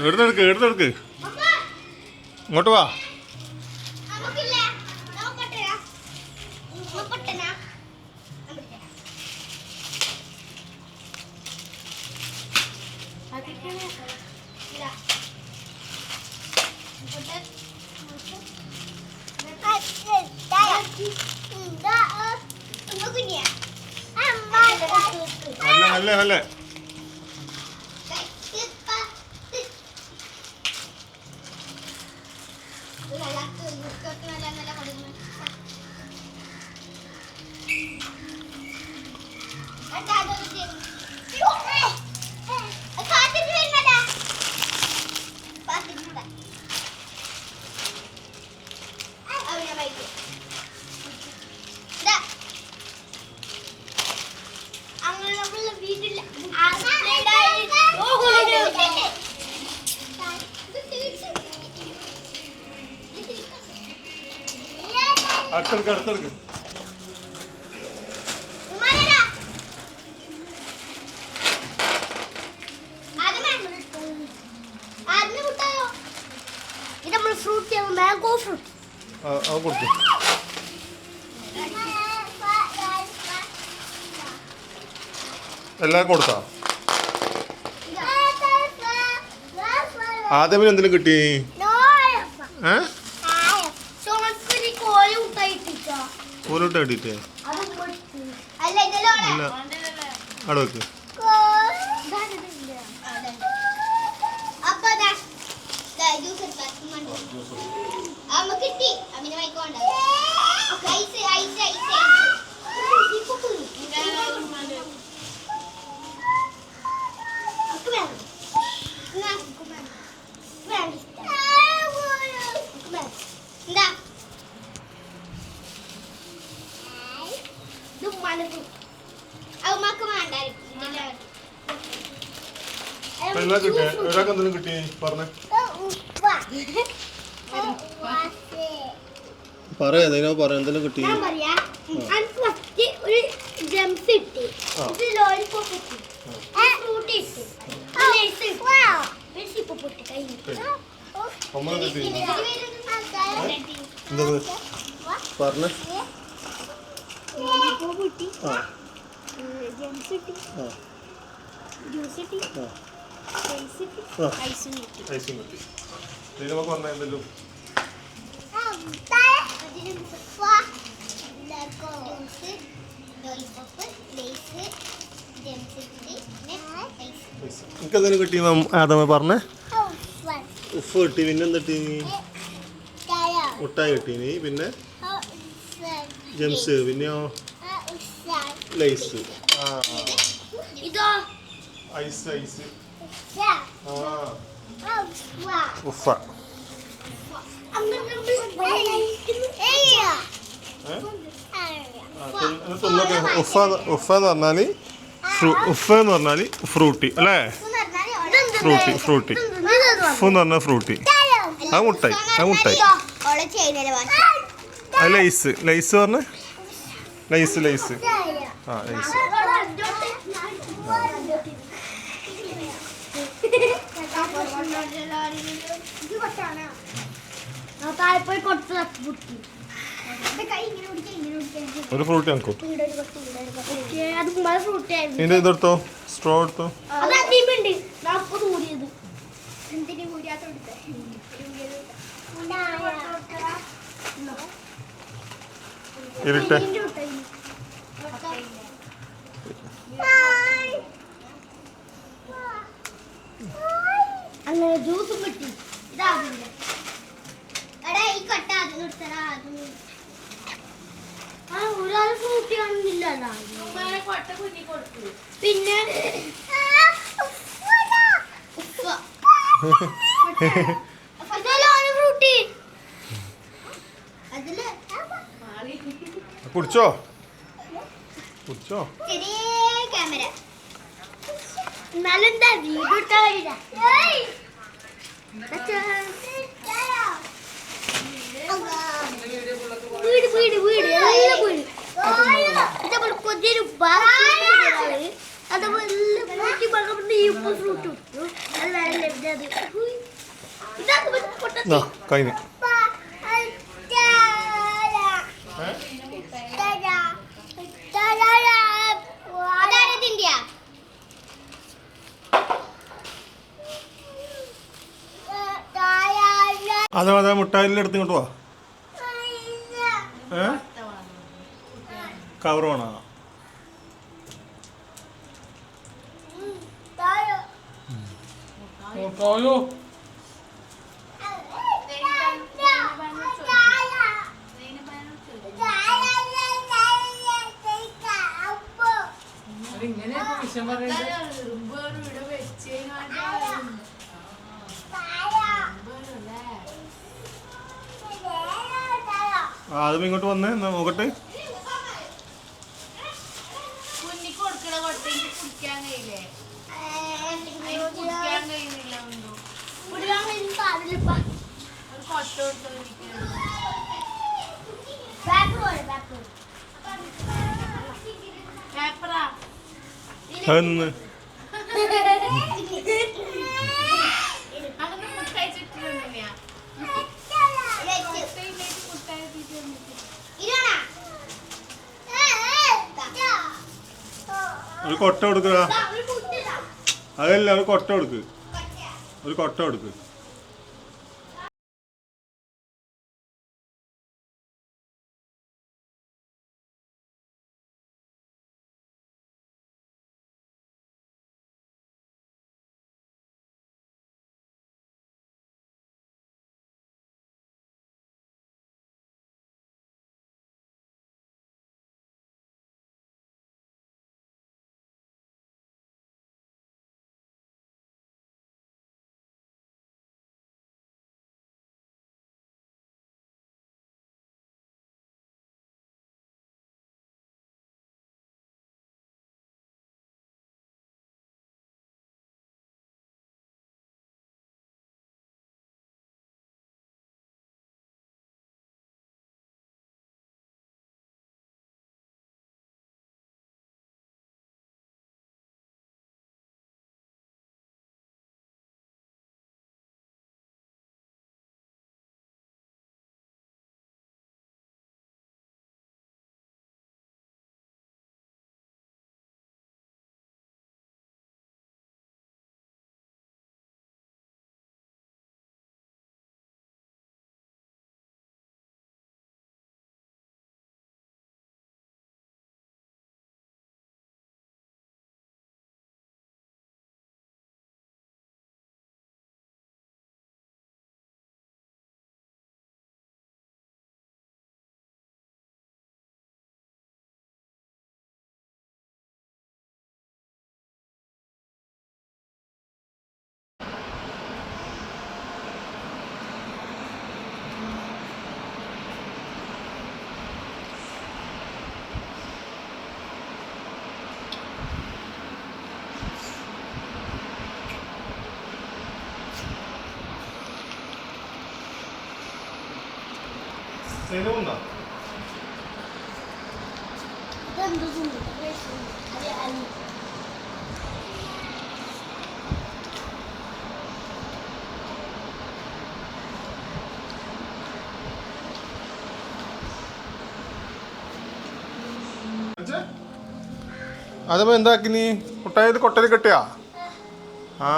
എടുത്തെടുക്ക് ഇങ്ങോട്ട് വാ. നല്ല നല്ല അടുത്തെടുക്ക് അടുത്തെടുക്ക്. മാംഗോ ഫ്രൂട്ട് കൊടുത്തു. എല്ലാം കൊടുത്താ? ആദ്യം എന്തെങ്കിലും കിട്ടി? കോലിട്ട് കിട്ടിയിട്ടേ? അല്ല അവിടെ വെക്ക്. എല്ലാം കിട്ടിയ ഒരാൾക്ക് എന്തെങ്കിലും കിട്ടി പറഞ്ഞേ? പറയാ പറയാ എന്തെങ്കിലും കിട്ടി? പറഞ്ഞേ എന്തെങ്കിലും എനിക്കെന്തെങ്കിലും കിട്ടി ആദമ പറഞ്ഞേ? ഉഫ് കിട്ടി. പിന്നെ എന്താ കിട്ടി? മുട്ടായി കിട്ടീനി. പിന്നെ ജെംസ്. പിന്നെയോ ലൈസ്. Ice ice. ഉഫ. ഉഫ എന്ന് പറഞ്ഞാല് ഫ്രൂട്ടി അല്ലേ? Frooti Frooti. ഉഫ് എന്ന് പറഞ്ഞാൽ ഫ്രൂട്ടി. അത് മുട്ടായി. അത് മുട്ടായി. അത് ലൈസ്. ലൈസ് പറഞ്ഞ ലൈസ് ലൈസ്. ആ ലൈസ്. ഒരു ഫ്രൂട്ട് ഞങ്ങൾക്കോ? ഇതിന്റെ ഇതെടുത്തോ. സ്ട്രോ എടുത്തോ. ഇരുട്ടെ. അങ്ങനെ ജ്യൂസും കിട്ടി. ഒരാൾ ഫ്രൂട്ടി കാണുന്നില്ല. പിന്നെ ഫ്രൂട്ടി കുടിച്ചോ കുടിച്ചോ? ക്യാമറ എന്നാലെന്താ വീഡിയോ ഇട്ടാ വീട് വീട് വീട് എല്ലാം വീട് അതേപോലെ കൊതിയൊരു അതേപോലെ ഫ്രൂട്ട് ഫ്രൂട്ട് കഴിഞ്ഞു. അതെ മുട്ടായിൻ്റെ അടുത്ത് ഇങ്ങോട്ട് പോവാ. കവർ വേണോ? അതും ഇങ്ങോട്ട് വന്നേ എന്നാ നോക്കട്ടെ. അതൊന്ന് ഒരു കൊട്ട കൊടുക്കുക. അതല്ല ഒരു കൊട്ട കൊടുക്ക്. ഒരു കൊട്ട കൊടുക്ക്. 세려온다. അതപ്പോ എന്താക്കി നീ മുട്ടായത് കൊട്ടയിൽ കെട്ടിയാ? ആ